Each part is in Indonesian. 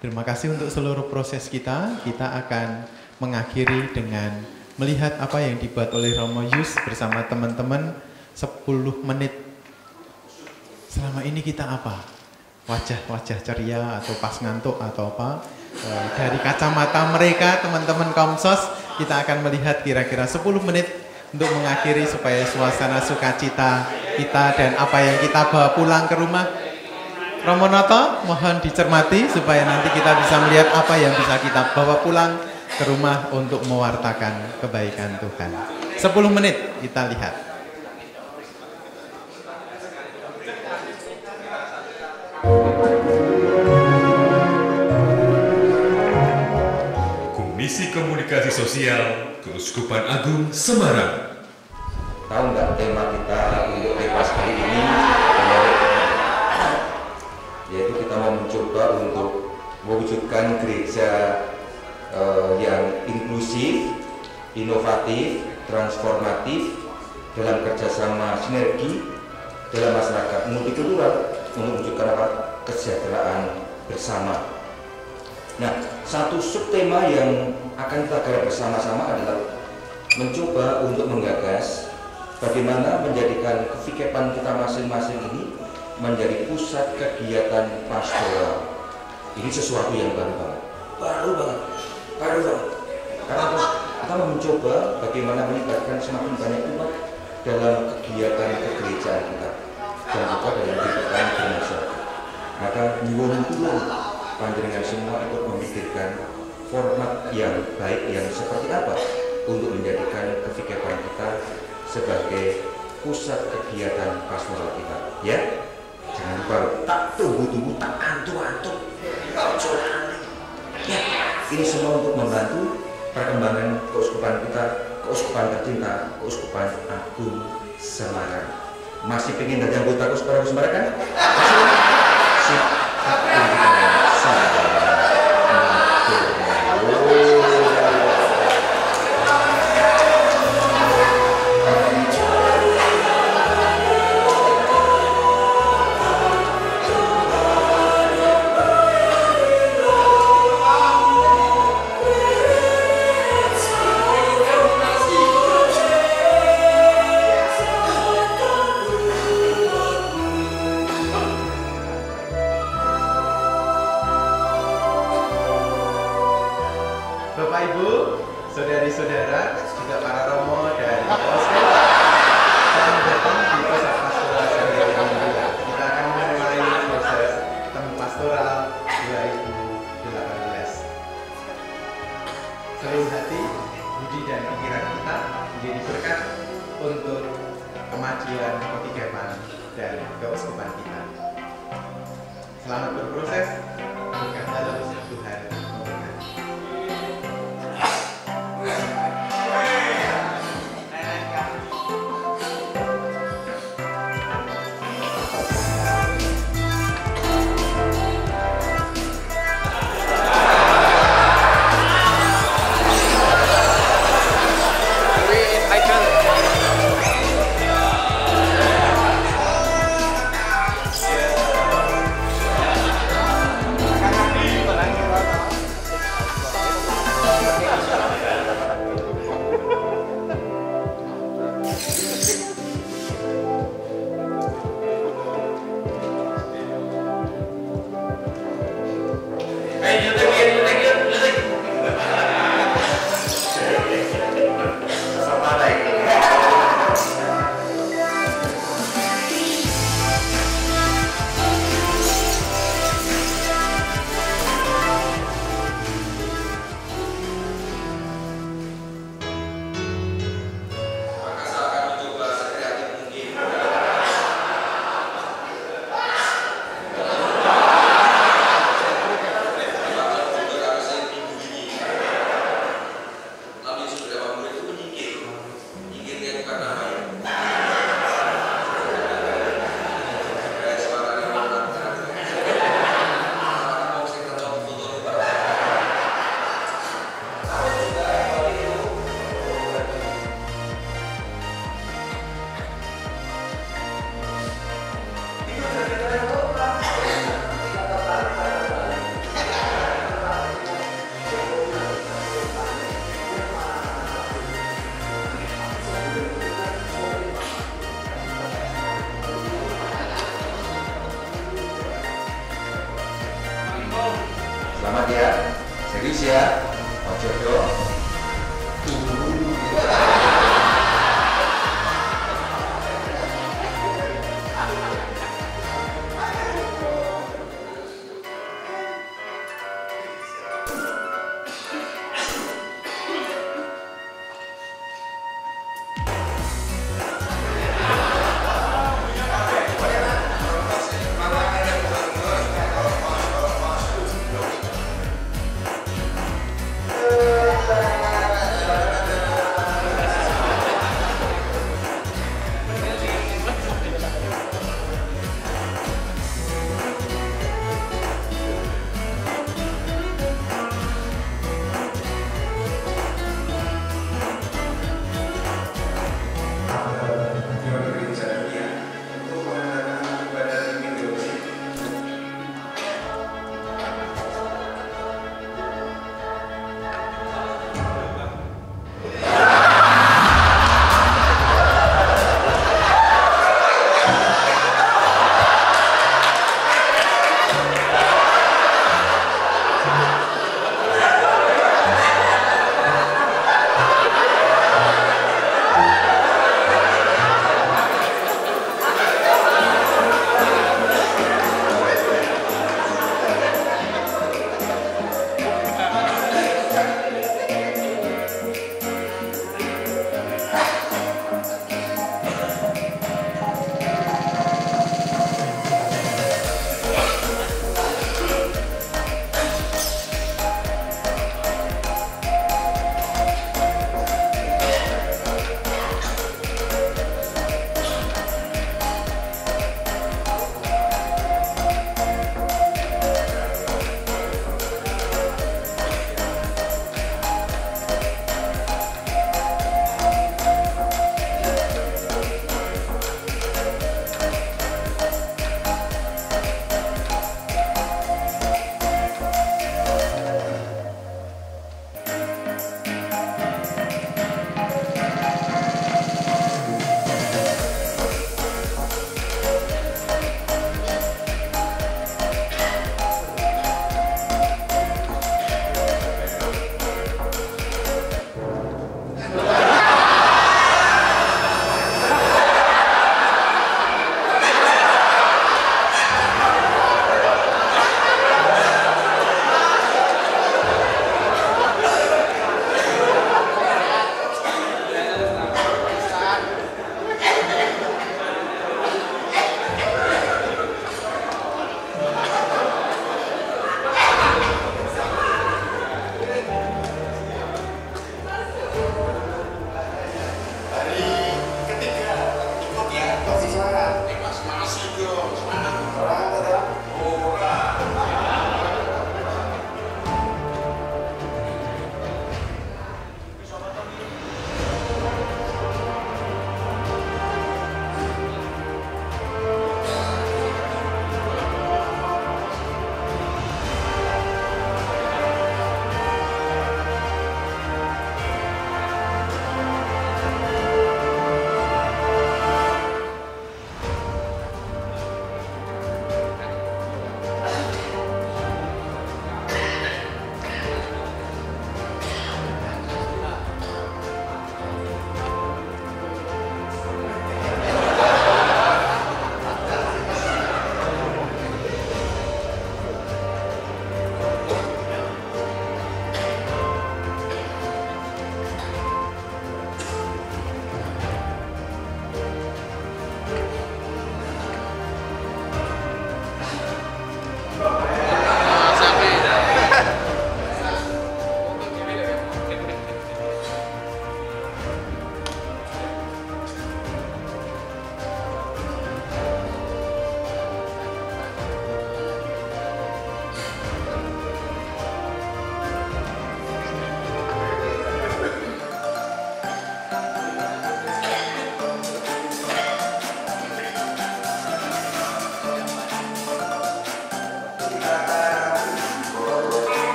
Terima kasih untuk seluruh proses kita. Kita akan mengakhiri dengan melihat apa yang dibuat oleh Romo Yus bersama teman-teman 10 menit. Selama ini kita apa? Wajah-wajah ceria atau pas ngantuk atau apa? Dari kacamata mereka, teman-teman Komsos, kita akan melihat kira-kira 10 menit untuk mengakhiri supaya suasana sukacita kita dan apa yang kita bawa pulang ke rumah. Romo Noto, mohon dicermati supaya nanti kita bisa melihat apa yang bisa kita bawa pulang ke rumah untuk mewartakan kebaikan Tuhan. 10 menit kita lihat. Komisi Komunikasi Sosial Keuskupan Agung Semarang. Tahu nggak tema kita untuk Lepas kali ini? Yaitu kita mau mencoba untuk mewujudkan gereja yang inklusif, inovatif, transformatif dalam kerjasama sinergi dalam masyarakat multikultural untuk mewujudkan kesejahteraan bersama. Nah, satu subtema yang akan kita garap bersama-sama adalah mencoba untuk menggagas bagaimana menjadikan kefikepan kita masing-masing ini menjadi pusat kegiatan pastoral. Ini sesuatu yang baru banget. Karena kita mencoba bagaimana melibatkan semakin banyak umat dalam kegiatan kegerejaan kita dan juga dalam kehidupan bermasyarakat. Maka nyuwun kula panjenengan semua ikut memikirkan format yang baik yang seperti apa untuk menjadikan kefikepan kita sebagai pusat kegiatan pastoral kita. Ya, jangan lupa tak tunggu-tunggu, tak antuk-antuk. Ya, ini semua untuk membantu perkembangan keuskupan kita, keuskupan tercinta, Keuskupan Agung Semarang. Masih pengen jadi anggota Keuskupan Agung Semarang kan? Sip. Bapak Ibu, saudari-saudara, juga para romo dan posko, selamat datang di pusat pastoral Sanggau Minggu. Kita akan memulai proses temu pastoral 2018. Seluruh hati, budi dan pikiran kita menjadi berkat untuk kemajuan kefikepan dan keuskupan kita. Selamat berproses, berkat dalam Tuhan. Selamat ya. Serius ya. Ojo dong.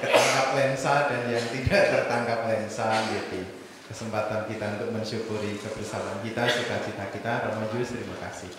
ketangkap lensa dan yang tidak tertangkap lensa. Jadi kesempatan kita untuk mensyukuri kebersamaan kita, sukacita kita. Romo Yus, terima kasih.